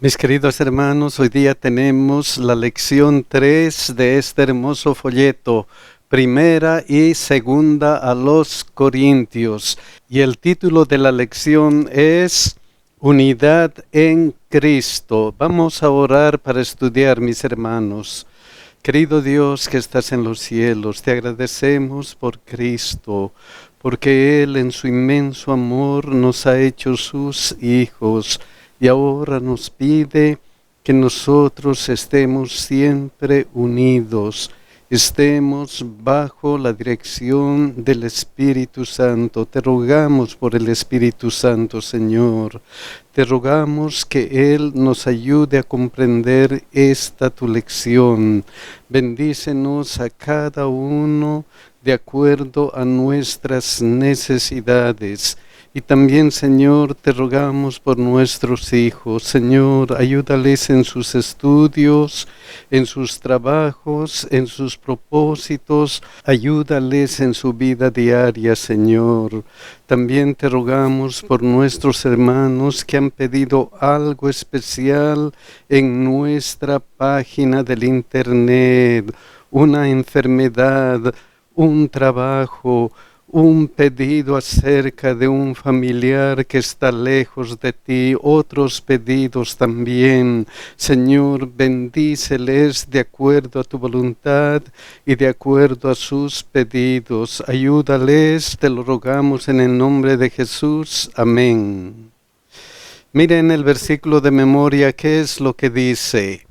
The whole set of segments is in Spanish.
Mis queridos hermanos, hoy día tenemos la lección 3 de este hermoso folleto, primera y segunda a los Corintios. Y el título de la lección es Unidad en Cristo. Vamos a orar para estudiar, mis hermanos. Querido Dios que estás en los cielos, te agradecemos por Cristo, porque Él en su inmenso amor nos ha hecho sus hijos. Y ahora nos pide que nosotros estemos siempre unidos, estemos bajo la dirección del Espíritu Santo. Te rogamos por el Espíritu Santo, Señor. Te rogamos que Él nos ayude a comprender esta tu lección. Bendícenos a cada uno de acuerdo a nuestras necesidades. Y también, Señor, te rogamos por nuestros hijos. Señor, ayúdales en sus estudios, en sus trabajos, en sus propósitos. Ayúdales en su vida diaria, Señor. También te rogamos por nuestros hermanos que han pedido algo especial en nuestra página del internet. Una enfermedad, un trabajo, un pedido acerca de un familiar que está lejos de ti, otros pedidos también. Señor, bendíceles de acuerdo a tu voluntad y de acuerdo a sus pedidos. Ayúdales, te lo rogamos en el nombre de Jesús. Amén. Miren el versículo de memoria, ¿qué es lo que dice?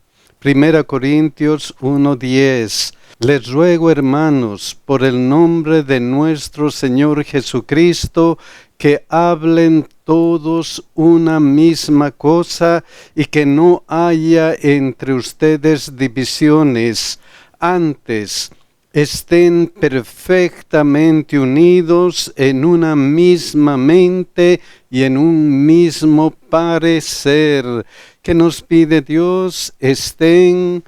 1 Corintios 1:10. Les ruego, hermanos, por el nombre de nuestro Señor Jesucristo, que hablen todos una misma cosa y que no haya entre ustedes divisiones. Antes, estén perfectamente unidos en una misma mente y en un mismo parecer. ¿Qué nos pide Dios? Estén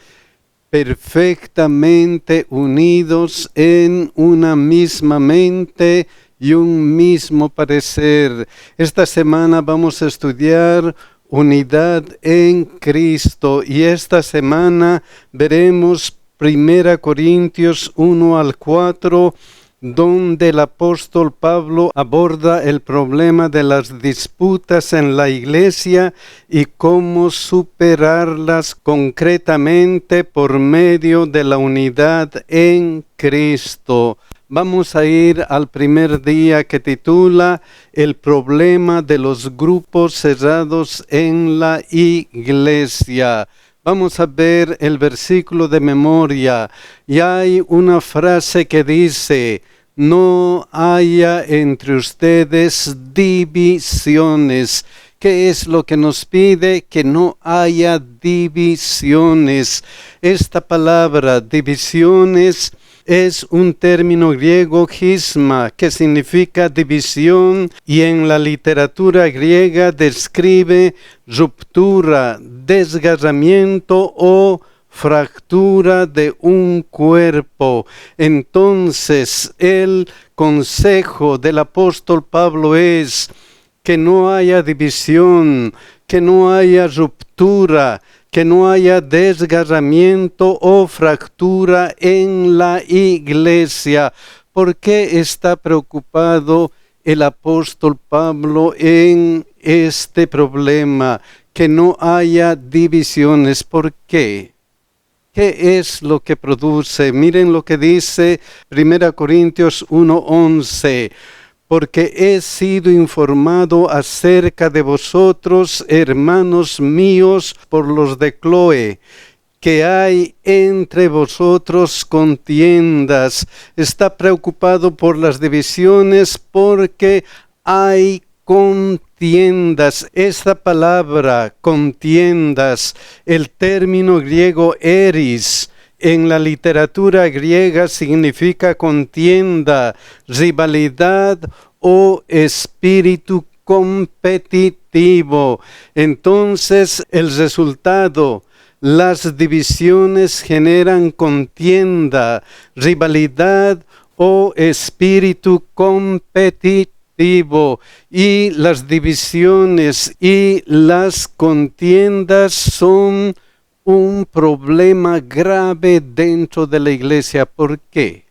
perfectamente unidos en una misma mente y un mismo parecer. Esta semana vamos a estudiar unidad en Cristo y esta semana veremos 1 Corintios 1 al 4, donde el apóstol Pablo aborda el problema de las disputas en la iglesia y cómo superarlas concretamente por medio de la unidad en Cristo. Vamos a ir al primer día que titula El problema de los grupos cerrados en la iglesia. Vamos a ver el versículo de memoria y hay una frase que dice: no haya entre ustedes divisiones. ¿Qué es lo que nos pide? Que no haya divisiones. Esta palabra divisiones es un término griego schisma, que significa división, y en la literatura griega describe ruptura, desgarramiento o fractura de un cuerpo. Entonces, el consejo del apóstol Pablo es que no haya división, que no haya ruptura, que no haya desgarramiento o fractura en la iglesia. ¿Por qué está preocupado el apóstol Pablo en este problema? Que no haya divisiones. ¿Por qué? ¿Qué es lo que produce? Miren lo que dice 1 Corintios 1:11. Porque he sido informado acerca de vosotros, hermanos míos, por los de Cloé, que hay entre vosotros contiendas. Está preocupado por las divisiones porque hay contiendas. Esta palabra, contiendas, el término griego eris, en la literatura griega significa contienda, rivalidad o espíritu competitivo. Entonces, el resultado, las divisiones generan contienda, rivalidad o espíritu competitivo. destructivo, y las divisiones y las contiendas son un problema grave dentro de la iglesia. ¿Por qué?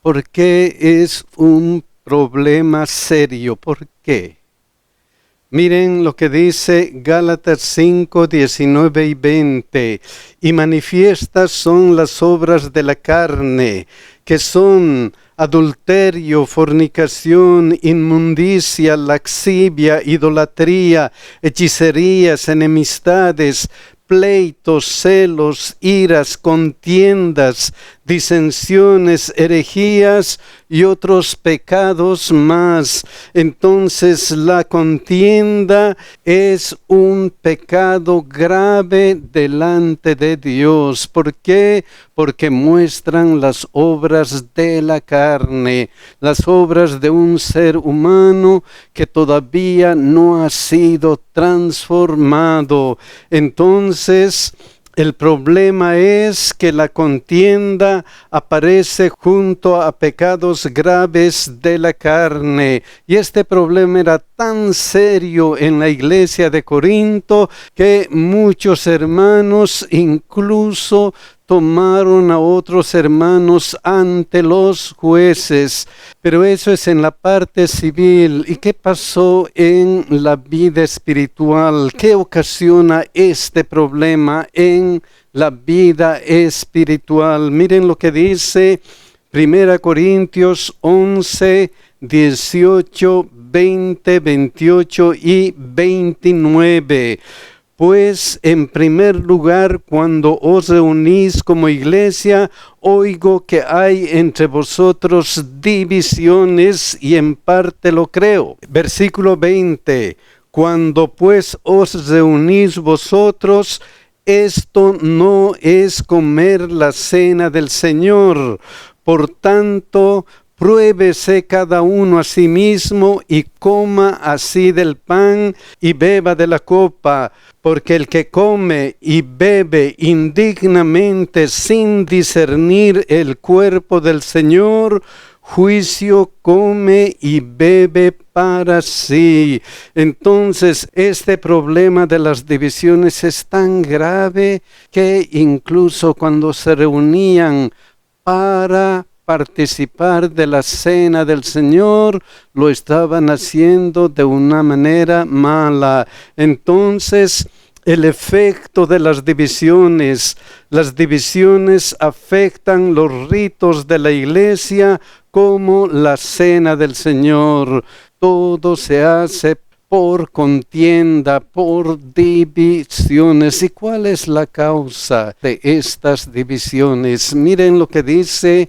¿Por qué es un problema serio? ¿Por qué? Miren lo que dice Gálatas 5, 19 y 20. Y manifiestas son las obras de la carne, que son adulterio, fornicación, inmundicia, laxivia, idolatría, hechicerías, enemistades, pleitos, celos, iras, contiendas, disensiones, herejías y otros pecados más. Entonces la contienda es un pecado grave delante de Dios. ¿Por qué? Porque muestran las obras de la carne, las obras de un ser humano que todavía no ha sido transformado. Entonces, el problema es que la contienda aparece junto a pecados graves de la carne. Y este problema era tan serio en la iglesia de Corinto que muchos hermanos incluso tomaron a otros hermanos ante los jueces. Pero eso es en la parte civil. ¿Y qué pasó en la vida espiritual? ¿Qué ocasiona este problema en la vida espiritual? Miren lo que dice 1 Corintios 11, 18, 20, 28 y 29. Pues en primer lugar, cuando os reunís como iglesia, oigo que hay entre vosotros divisiones, y en parte lo creo. Versículo 20. Cuando pues os reunís vosotros, esto no es comer la cena del Señor. Por tanto, pruébese cada uno a sí mismo y coma así del pan y beba de la copa, porque el que come y bebe indignamente sin discernir el cuerpo del Señor, juicio come y bebe para sí. Entonces, este problema de las divisiones es tan grave que incluso cuando se reunían para participar de la cena del Señor, lo estaban haciendo de una manera mala. Entonces, el efecto de las divisiones afectan los ritos de la iglesia como la cena del Señor. Todo se hace por contienda, por divisiones. ¿Y cuál es la causa de estas divisiones? Miren lo que dice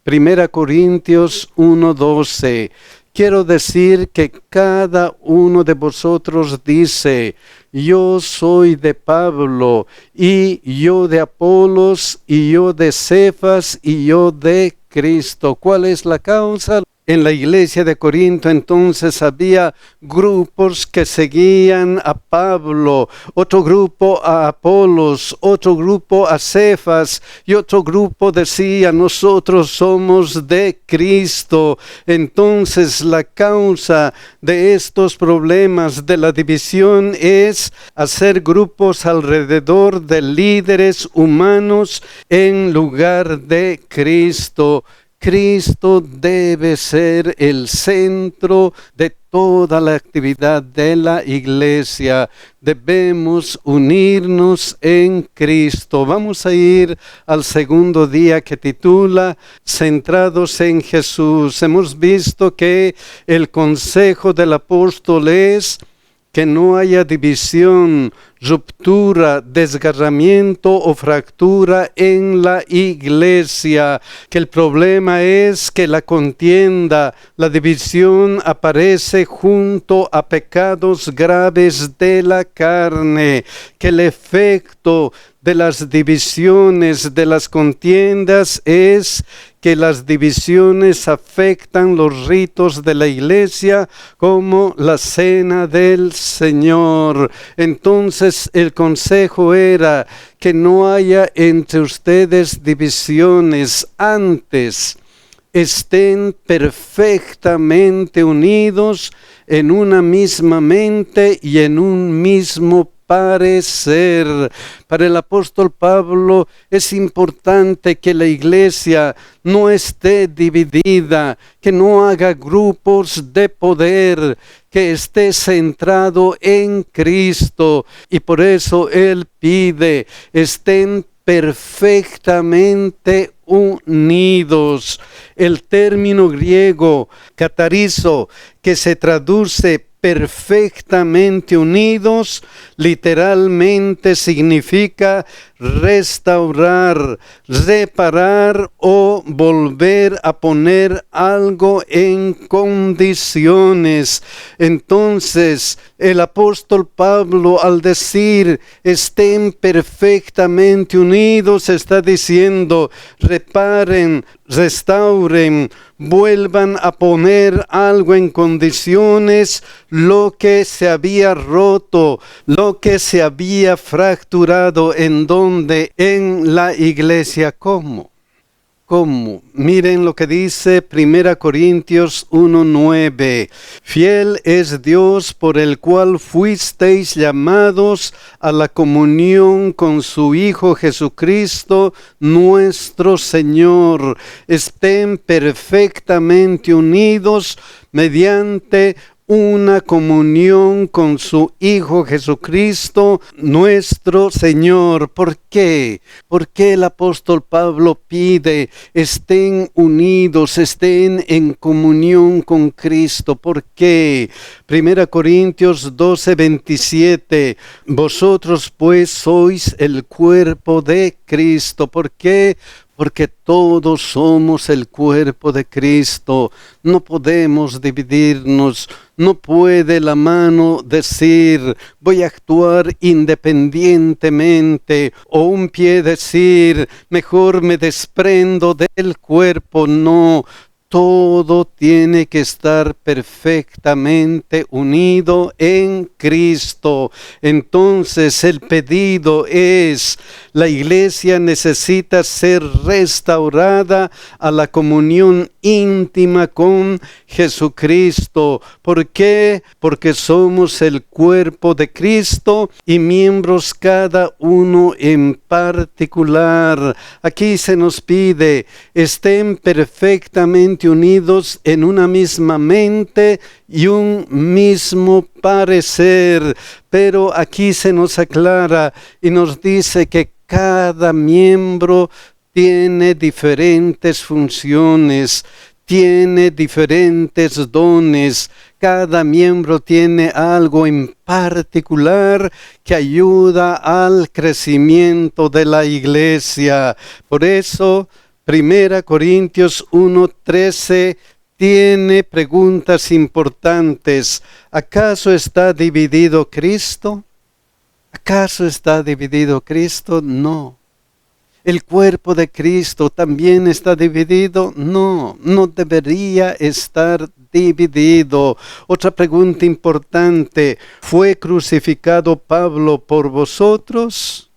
1 Corintios 1:12. Quiero decir que cada uno de vosotros dice: yo soy de Pablo, y yo de Apolos, y yo de Cefas, y yo de Cristo. ¿Cuál es la causa? En la iglesia de Corinto entonces había grupos que seguían a Pablo, otro grupo a Apolos, otro grupo a Cefas, y otro grupo decía: nosotros somos de Cristo. Entonces la causa de estos problemas de la división es hacer grupos alrededor de líderes humanos en lugar de Cristo. Cristo debe ser el centro de toda la actividad de la iglesia. Debemos unirnos en Cristo. Vamos a ir al segundo día, que titula Centrados en Jesús. Hemos visto que el consejo del apóstol es que no haya división, ruptura, desgarramiento o fractura en la iglesia, que el problema es que la contienda, la división aparece junto a pecados graves de la carne, que el efecto de las divisiones, de las contiendas, es que las divisiones afectan los ritos de la iglesia como la cena del Señor. Entonces el consejo era que no haya entre ustedes divisiones. Antes, estén perfectamente unidos en una misma mente y en un mismo parecer. Para el apóstol Pablo es importante que la iglesia no esté dividida, que no haga grupos de poder, que esté centrado en Cristo. Y por eso él pide, estén perfectamente unidos. El término griego catarizo, que se traduce perfectamente unidos, literalmente significa restaurar, reparar o volver a poner algo en condiciones. Entonces, el apóstol Pablo, al decir estén perfectamente unidos, está diciendo reparen, restauren, vuelvan a poner algo en condiciones, lo que se había roto, lo que se había fracturado. ¿En dónde? En la iglesia. ¿Cómo? Miren lo que dice 1 Corintios 1:9. Fiel es Dios por el cual fuisteis llamados a la comunión con su Hijo Jesucristo, nuestro Señor. Estén perfectamente unidos mediante una comunión con su Hijo Jesucristo, nuestro Señor. ¿Por qué? Porque el apóstol Pablo pide, estén unidos, estén en comunión con Cristo. ¿Por qué? 1 Corintios 12:27, vosotros pues sois el cuerpo de Cristo. ¿Por qué? Porque todos somos el cuerpo de Cristo. No podemos dividirnos. No puede la mano decir, voy a actuar independientemente, o un pie decir, mejor me desprendo del cuerpo. No. Todo tiene que estar perfectamente unido en Cristo. Entonces el pedido es, la iglesia necesita ser restaurada a la comunión íntima con Jesucristo. ¿Por qué? Porque somos el cuerpo de Cristo y miembros cada uno en particular. Aquí se nos pide, estén perfectamente unidos en una misma mente y un mismo parecer. Pero aquí se nos aclara y nos dice que cada miembro tiene diferentes funciones, tiene diferentes dones. Cada miembro tiene algo en particular que ayuda al crecimiento de la iglesia. Por eso, 1 Corintios 1:13 tiene preguntas importantes. ¿Acaso está dividido Cristo? ¿Acaso está dividido Cristo? No. ¿El cuerpo de Cristo también está dividido? No, no debería estar dividido. Otra pregunta importante, ¿fue crucificado Pablo por vosotros?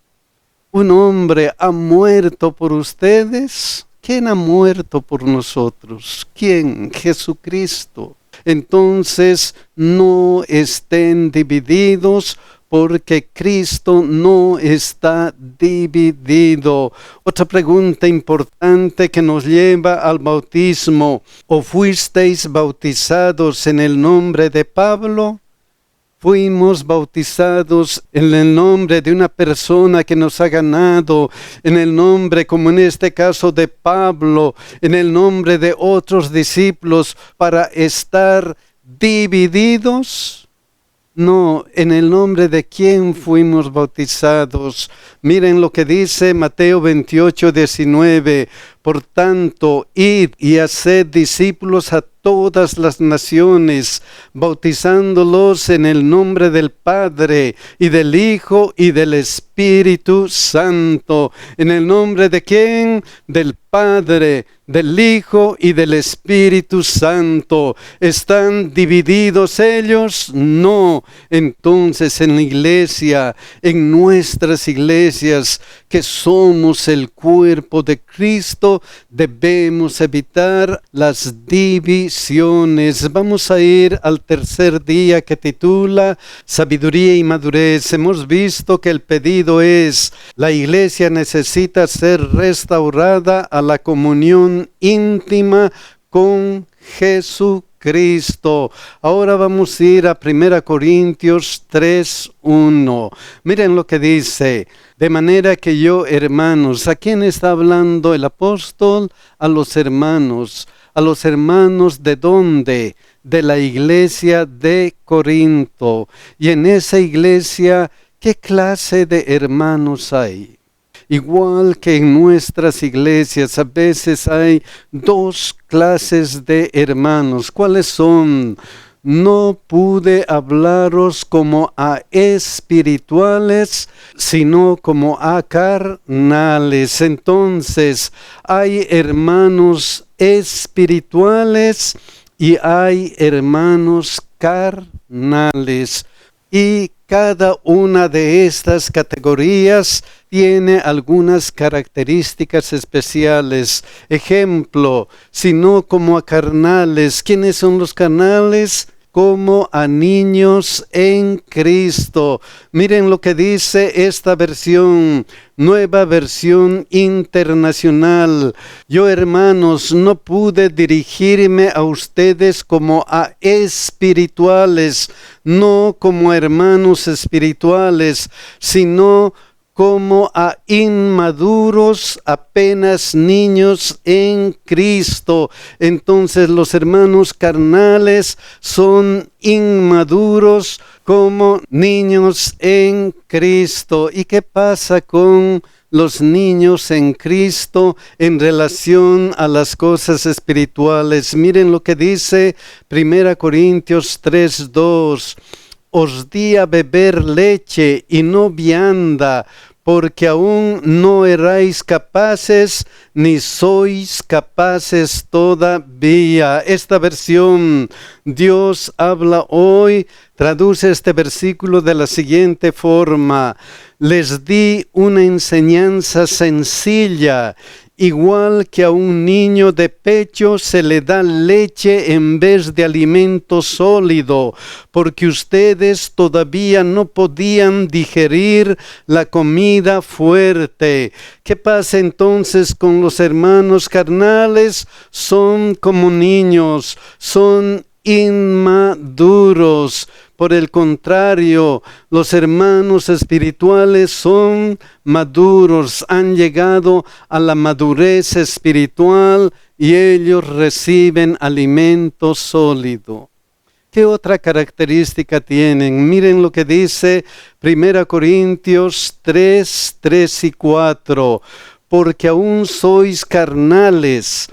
¿Un hombre ha muerto por ustedes? ¿Quién ha muerto por nosotros? ¿Quién? Jesucristo. Entonces, no estén divididos, porque Cristo no está dividido. Otra pregunta importante que nos lleva al bautismo. ¿O fuisteis bautizados en el nombre de Pablo? Fuimos bautizados en el nombre de una persona que nos ha ganado, en el nombre, como en este caso de Pablo, en el nombre de otros discípulos, para estar divididos. No, en el nombre de quién fuimos bautizados. Miren lo que dice Mateo 28:19. Por tanto, id y haced discípulos a todas las naciones, bautizándolos en el nombre del Padre y del Hijo y del Espíritu Santo. ¿En el nombre de quién? Del Padre, del Hijo y del Espíritu Santo. ¿Están divididos ellos? No. Entonces en la iglesia, en nuestras iglesias, que somos el cuerpo de Cristo, eso debemos evitar las divisiones. Vamos a ir al tercer día que titula Sabiduría y Madurez. Hemos visto que el pedido es: la iglesia necesita ser restaurada a la comunión íntima con Jesucristo. Ahora vamos a ir a 1 Corintios 3:1. Miren lo que dice: de manera que yo, hermanos, ¿a quién está hablando el apóstol? A los hermanos. ¿A los hermanos de dónde? De la iglesia de Corinto. Y en esa iglesia, ¿qué clase de hermanos hay? Igual que en nuestras iglesias, a veces hay dos clases de hermanos. ¿Cuáles son? No pude hablaros como a espirituales, sino como a carnales. Entonces, hay hermanos espirituales y hay hermanos carnales. Y cada una de estas categorías tiene algunas características especiales. Ejemplo, sino como a carnales. ¿Quiénes son los carnales? Como a niños en Cristo. Miren lo que dice esta versión, Nueva Versión Internacional. Yo, hermanos, no pude dirigirme a ustedes como a espirituales, no como a hermanos espirituales, sino como a inmaduros, apenas niños en Cristo. Entonces los hermanos carnales son inmaduros como niños en Cristo. ¿Y qué pasa con los niños en Cristo en relación a las cosas espirituales? Miren lo que dice 1 Corintios 3:2. Os di a beber leche y no vianda, porque aún no erais capaces, ni sois capaces todavía. Esta versión, Dios habla hoy, traduce este versículo de la siguiente forma: les di una enseñanza sencilla. Igual que a un niño de pecho se le da leche en vez de alimento sólido, porque ustedes todavía no podían digerir la comida fuerte. ¿Qué pasa entonces con los hermanos carnales? Son como niños, son inmaduros. Por el contrario, los hermanos espirituales son maduros, han llegado a la madurez espiritual y ellos reciben alimento sólido. ¿Qué otra característica tienen? Miren lo que dice 1 Corintios 3 y 4. Porque aún sois carnales,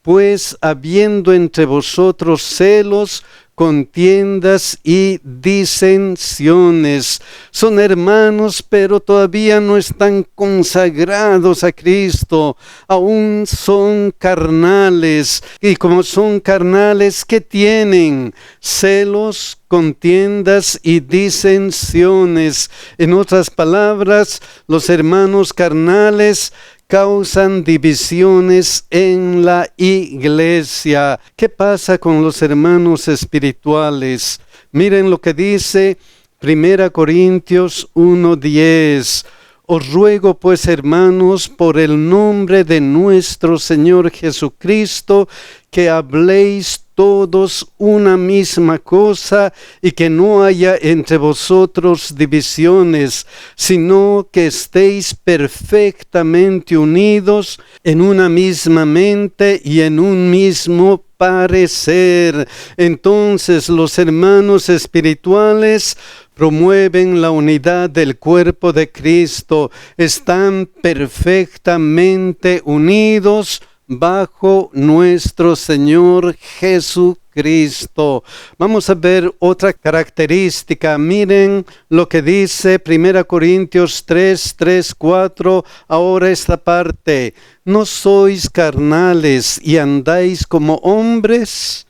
pues habiendo entre vosotros celos, contiendas y disensiones. Son hermanos, pero todavía no están consagrados a Cristo. Aún son carnales. Y como son carnales, ¿qué tienen? Celos, contiendas y disensiones. En otras palabras, los hermanos carnales causan divisiones en la iglesia. ¿Qué pasa con los hermanos espirituales? Miren lo que dice 1 Corintios 1:10. Os ruego pues, hermanos, por el nombre de nuestro Señor Jesucristo, que habléis todos una misma cosa y que no haya entre vosotros divisiones, sino que estéis perfectamente unidos en una misma mente y en un mismo parecer. Entonces los hermanos espirituales promueven la unidad del cuerpo de Cristo, están perfectamente unidos bajo nuestro Señor Jesucristo. Vamos a ver otra característica. Miren lo que dice 1 Corintios 3:4. Ahora esta parte. ¿No sois carnales y andáis como hombres?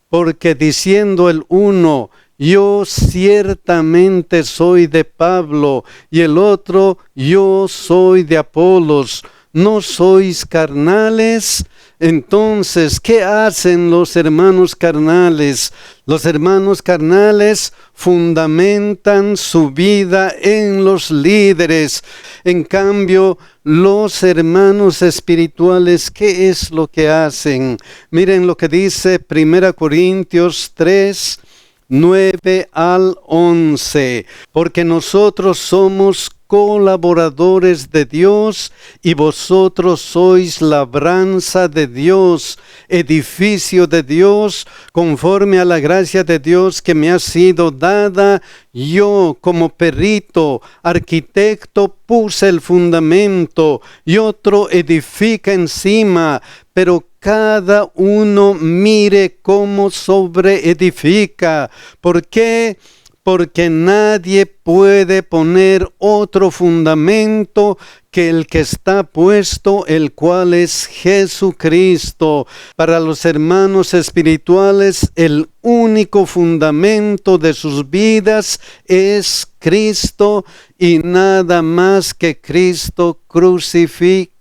Porque diciendo el uno: yo ciertamente soy de Pablo, y el otro: yo soy de Apolos, ¿no sois carnales? Entonces, ¿qué hacen los hermanos carnales? Los hermanos carnales fundamentan su vida en los líderes. En cambio, los hermanos espirituales, ¿qué es lo que hacen? Miren lo que dice 1 Corintios 3, 9 al 11. Porque nosotros somos colaboradores de Dios y vosotros sois labranza de Dios, edificio de Dios, conforme a la gracia de Dios que me ha sido dada. Yo como perito, arquitecto, puse el fundamento y otro edifica encima, pero cada uno mire cómo sobreedifica. ¿Por qué? Porque nadie puede poner otro fundamento que el que está puesto, el cual es Jesucristo. Para los hermanos espirituales, el único fundamento de sus vidas es Cristo y nada más que Cristo crucificado.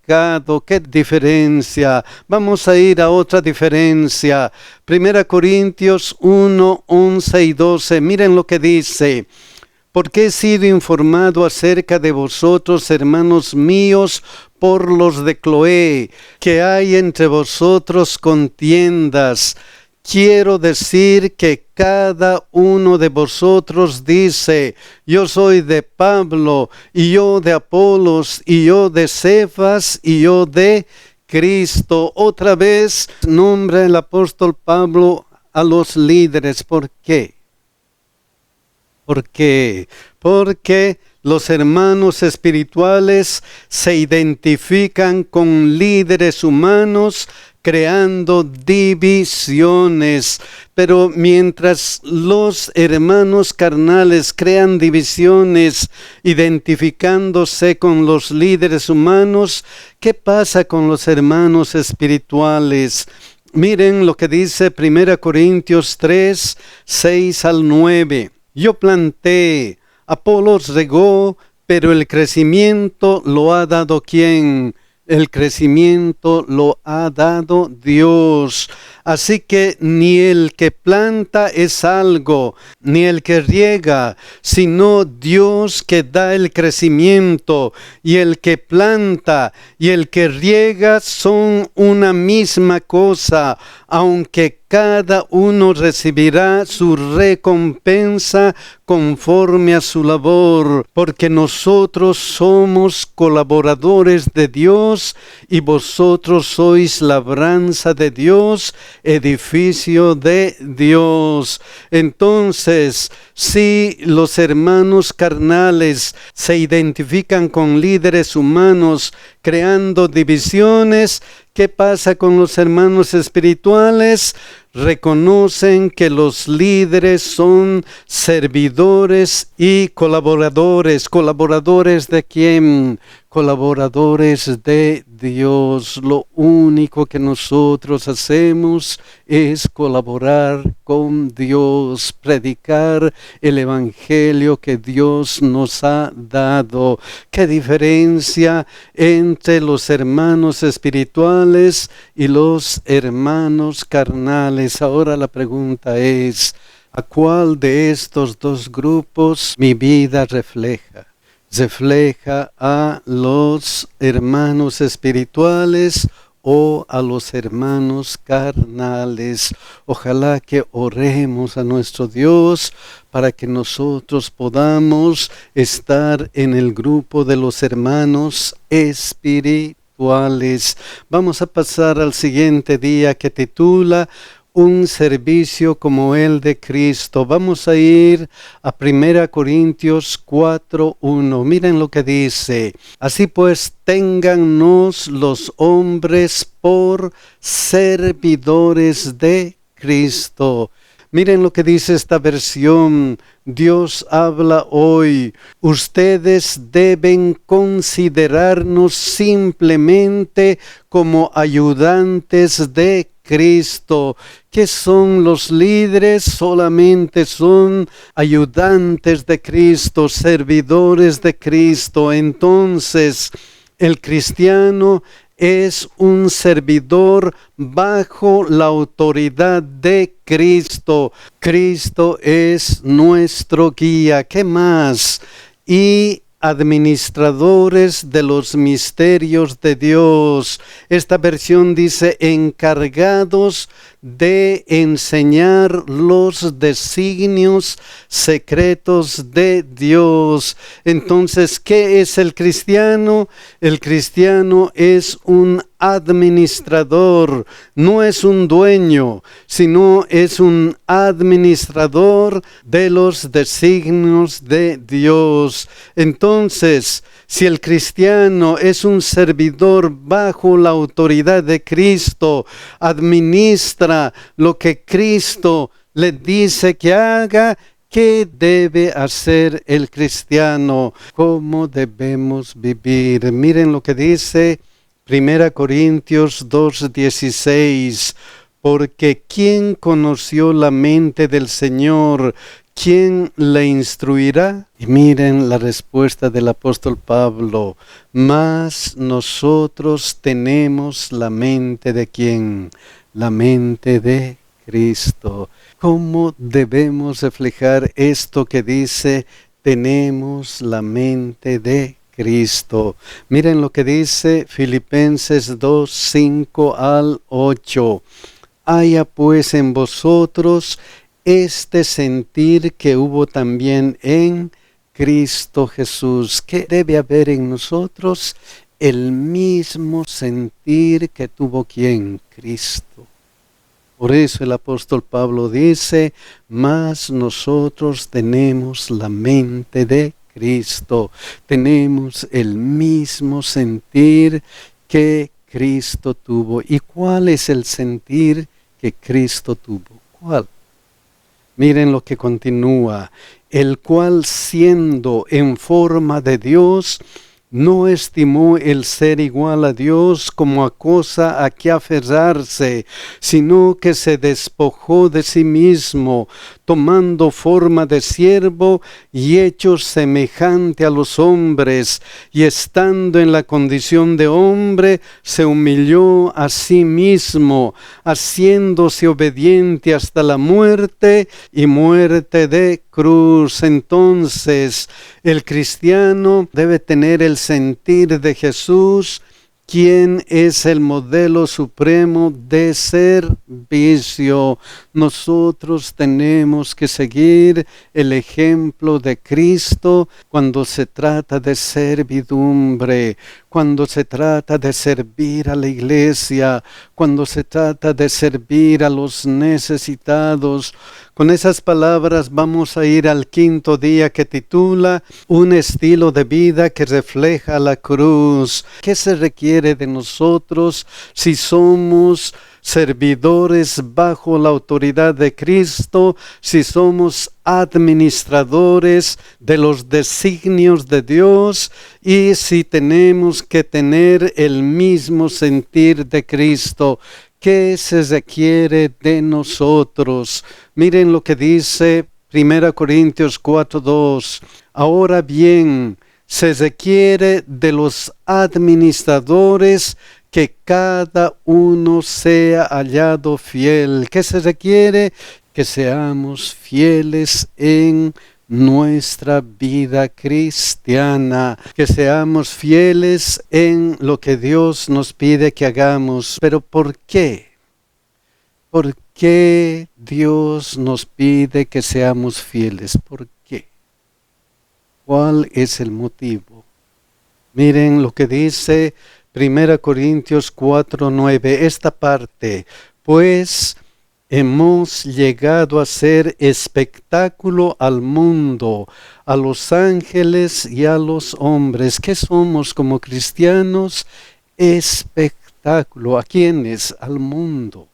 ¿Qué diferencia? Vamos a ir a otra diferencia. 1 Corintios 1, 11 y 12. Miren lo que dice. Porque he sido informado acerca de vosotros, hermanos míos, por los de Cloé, que hay entre vosotros contiendas. Quiero decir que cada uno de vosotros dice, yo soy de Pablo, y yo de Apolos, y yo de Cefas, y yo de Cristo. Otra vez nombra el apóstol Pablo a los líderes. ¿Por qué? ¿Por qué? Porque los hermanos espirituales se identifican con líderes humanos, creando divisiones. Pero mientras los hermanos carnales crean divisiones, identificándose con los líderes humanos, ¿qué pasa con los hermanos espirituales? Miren lo que dice 1 Corintios 3, 6 al 9. Yo planté, Apolos regó, pero el crecimiento lo ha dado ¿quién? El crecimiento lo ha dado Dios. Así que ni el que planta es algo, ni el que riega, sino Dios que da el crecimiento. Y el que planta y el que riega son una misma cosa, aunque cada uno recibirá su recompensa conforme a su labor, porque nosotros somos colaboradores de Dios y vosotros sois labranza de Dios, edificio de Dios. Entonces, si los hermanos carnales se identifican con líderes humanos creando divisiones, ¿qué pasa con los hermanos espirituales? Reconocen que los líderes son servidores y colaboradores. ¿Colaboradores de quién? Colaboradores de Dios. Lo único que nosotros hacemos es colaborar con Dios, predicar el evangelio que Dios nos ha dado. ¿Qué diferencia entre los hermanos espirituales y los hermanos carnales? Ahora la pregunta es, ¿a cuál de estos dos grupos mi vida refleja? ¿Refleja a los hermanos espirituales o a los hermanos carnales? Ojalá que oremos a nuestro Dios para que nosotros podamos estar en el grupo de los hermanos espirituales. Vamos a pasar al siguiente día que titula un servicio como el de Cristo. Vamos a ir a 1 Corintios 4:1. Miren lo que dice. Así pues, téngannos los hombres por servidores de Cristo. Miren lo que dice esta versión. Dios habla hoy. Ustedes deben considerarnos simplemente como ayudantes de Cristo. ¿Qué son los líderes? Solamente son ayudantes de Cristo, servidores de Cristo. Entonces, El cristiano es un servidor bajo la autoridad de Cristo. Cristo es nuestro guía. ¿Qué más? Y administradores de los misterios de Dios. Esta versión dice encargados de enseñar los designios secretos de Dios. Entonces, ¿qué es el cristiano? El cristiano es un administrador, no es un dueño, sino es un administrador de los designios de Dios. Entonces, si el cristiano es un servidor bajo la autoridad de Cristo, administra lo que Cristo le dice que haga, ¿qué debe hacer el cristiano? ¿Cómo debemos vivir? Miren lo que dice 1 Corintios 2:16, porque ¿quién conoció la mente del Señor? ¿Quién le instruirá? Y miren la respuesta del apóstol Pablo, mas nosotros tenemos la mente de ¿quién? La mente de Cristo. ¿Cómo debemos reflejar esto que dice, tenemos la mente de Cristo? Miren lo que dice Filipenses 2:5-8. Haya pues en vosotros este sentir que hubo también en Cristo Jesús. ¿Qué debe haber en nosotros? El mismo sentir que tuvo ¿quién? Cristo. Por eso el apóstol Pablo dice, mas nosotros tenemos la mente de Cristo. Tenemos el mismo sentir que Cristo tuvo. ¿Y cuál es el sentir que Cristo tuvo? ¿Cuál? Miren lo que continúa, el cual siendo en forma de Dios, no estimó el ser igual a Dios como a cosa a que aferrarse, sino que se despojó de sí mismo, tomando forma de siervo y hecho semejante a los hombres, y estando en la condición de hombre, se humilló a sí mismo, haciéndose obediente hasta la muerte y muerte de cruz. Entonces, el cristiano debe tener el sentir de Jesús, quien es el modelo supremo de servicio. Nosotros tenemos que seguir el ejemplo de Cristo cuando se trata de servidumbre, cuando se trata de servir a la iglesia, cuando se trata de servir a los necesitados. Con esas palabras vamos a ir al quinto día que titula Un estilo de vida que refleja la cruz. ¿Qué se requiere de nosotros si somos servidores bajo la autoridad de Cristo, si somos administradores de los designios de Dios y si tenemos que tener el mismo sentir de Cristo? ¿Qué se requiere de nosotros? Miren lo que dice 1 Corintios 4:2. Ahora bien, se requiere de los administradores que cada uno sea hallado fiel. ¿Qué se requiere? Que seamos fieles en nuestra vida cristiana, que seamos fieles en lo que Dios nos pide que hagamos. ¿Pero por qué? ¿Por qué Dios nos pide que seamos fieles? ¿Por qué? ¿Cuál es el motivo? Miren lo que dice 1 Corintios 4:9, esta parte, pues hemos llegado a ser espectáculo al mundo, a los ángeles y a los hombres. ¿Qué somos como cristianos? Espectáculo. ¿A quiénes? Al mundo.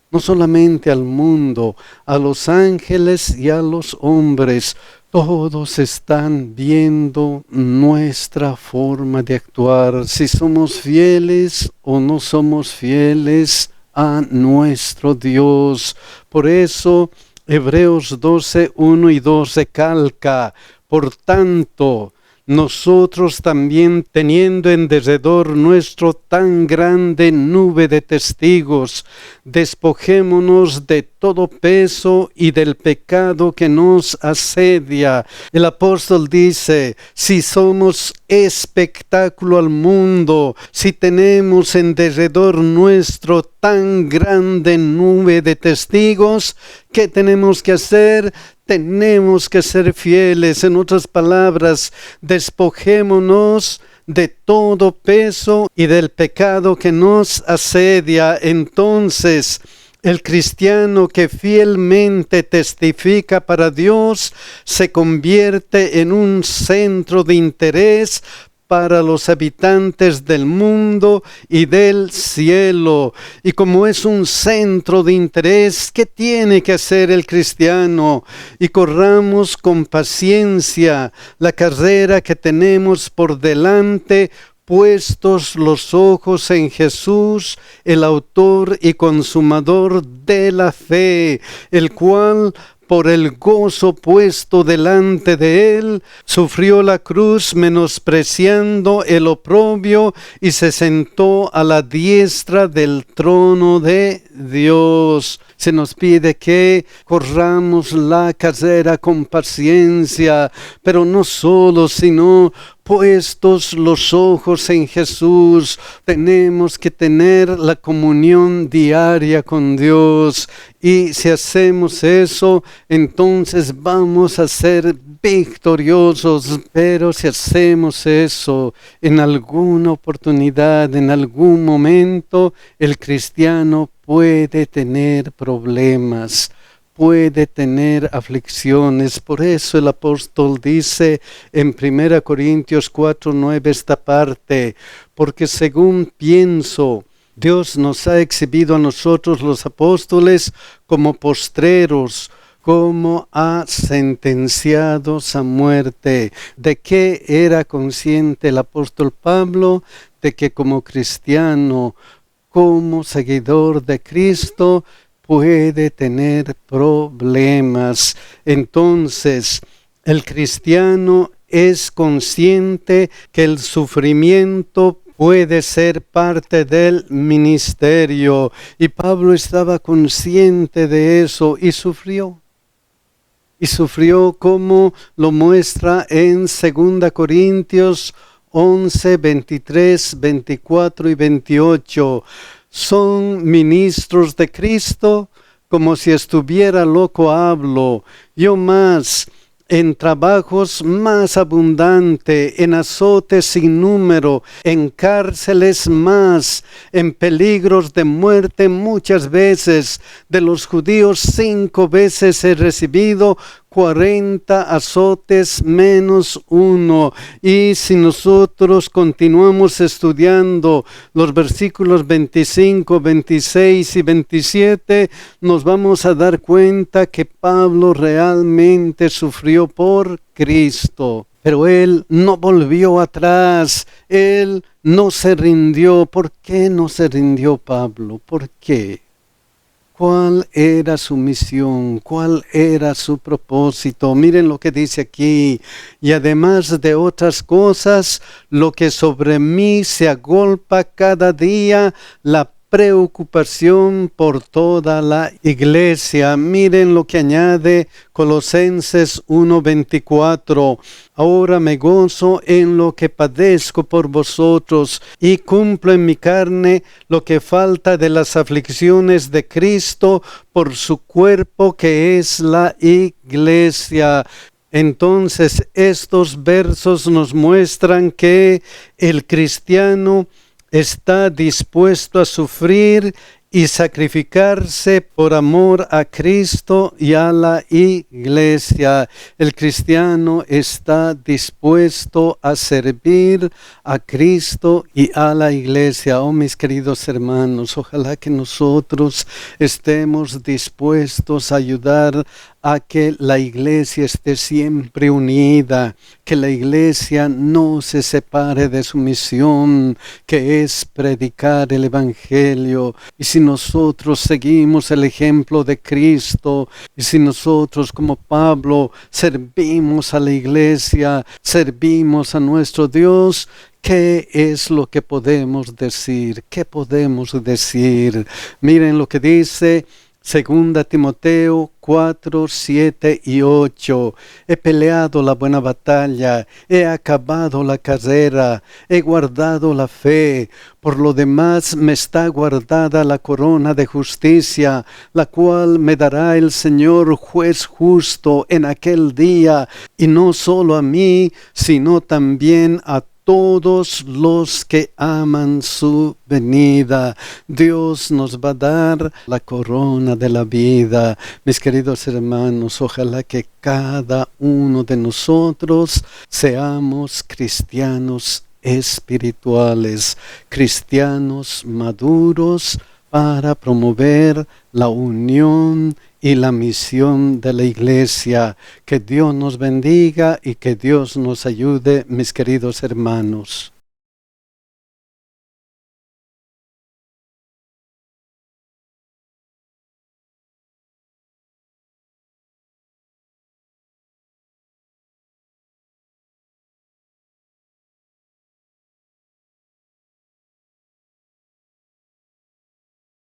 No solamente al mundo, a los ángeles y a los hombres. Todos están viendo nuestra forma de actuar, si somos fieles o no somos fieles a nuestro Dios. Por eso Hebreos 12:1 y 2 recalca, por tanto, nosotros también, teniendo en derredor nuestro tan grande nube de testigos, despojémonos de todo peso y del pecado que nos asedia. El apóstol dice, si somos espectáculo al mundo, si tenemos en derredor nuestro tan grande nube de testigos, ¿qué tenemos que hacer? Tenemos que ser fieles. En otras palabras, despojémonos de todo peso y del pecado que nos asedia. Entonces, el cristiano que fielmente testifica para Dios se convierte en un centro de interés para los habitantes del mundo y del cielo. Y como es un centro de interés, ¿qué tiene que hacer el cristiano? Y corramos con paciencia la carrera que tenemos por delante, puestos los ojos en Jesús, el autor y consumador de la fe, el cual, por el gozo puesto delante de él, sufrió la cruz, menospreciando el oprobio, y se sentó a la diestra del trono de Dios. Se nos pide que corramos la carrera con paciencia, pero no solo, sino puestos los ojos en Jesús. Tenemos que tener la comunión diaria con Dios, y si hacemos eso, entonces vamos a ser victoriosos. Pero si hacemos eso en alguna oportunidad, en algún momento, el cristiano puede tener problemas, puede tener aflicciones. Por eso el apóstol dice en 1 Corintios 4:9 esta parte, porque según pienso, Dios nos ha exhibido a nosotros los apóstoles como postreros, como a sentenciados a muerte. ¿De qué era consciente el apóstol Pablo? De que como cristiano, como seguidor de Cristo, puede tener problemas. Entonces, el cristiano es consciente que el sufrimiento puede ser parte del ministerio, y Pablo estaba consciente de eso y sufrió. Y sufrió como lo muestra en 2 Corintios 11, 23, 24 y 28. Son ministros de Cristo, como si estuviera loco hablo. Yo más, en trabajos más abundante, en azotes sin número, en cárceles más, en peligros de muerte muchas veces. De los judíos 5 veces he recibido 40 azotes menos 1. Y si nosotros continuamos estudiando los versículos 25, 26 y 27, nos vamos a dar cuenta que Pablo realmente sufrió por Cristo. Pero él no volvió atrás, él no se rindió. ¿Por qué no se rindió Pablo? ¿Por qué? ¿Cuál era su misión? ¿Cuál era su propósito? Miren lo que dice aquí. Y además de otras cosas, lo que sobre mí se agolpa cada día, la preocupación por toda la iglesia. Miren lo que añade Colosenses 1:24. Ahora me gozo en lo que padezco por vosotros y cumplo en mi carne lo que falta de las aflicciones de Cristo por su cuerpo, que es la iglesia. Entonces estos versos nos muestran que el cristiano está dispuesto a sufrir y sacrificarse por amor a Cristo y a la iglesia. El cristiano está dispuesto a servir a Cristo y a la iglesia. Oh, mis queridos hermanos, ojalá que nosotros estemos dispuestos a ayudar a que la iglesia esté siempre unida, que la iglesia no se separe de su misión, que es predicar el Evangelio. Y si nosotros seguimos el ejemplo de Cristo, y si nosotros como Pablo servimos a la iglesia, servimos a nuestro Dios, ¿qué es lo que podemos decir? ¿Qué podemos decir? Miren lo que dice 2 Timoteo 4, 7 y 8. He peleado la buena batalla, he acabado la carrera, he guardado la fe. Por lo demás me está guardada la corona de justicia, la cual me dará el Señor juez justo en aquel día, y no solo a mí, sino también a todos los que aman su venida. Dios nos va a dar la corona de la vida. Mis queridos hermanos, ojalá que cada uno de nosotros seamos cristianos espirituales, cristianos maduros para promover la unión y la misión de la iglesia. Que Dios nos bendiga y que Dios nos ayude, mis queridos hermanos.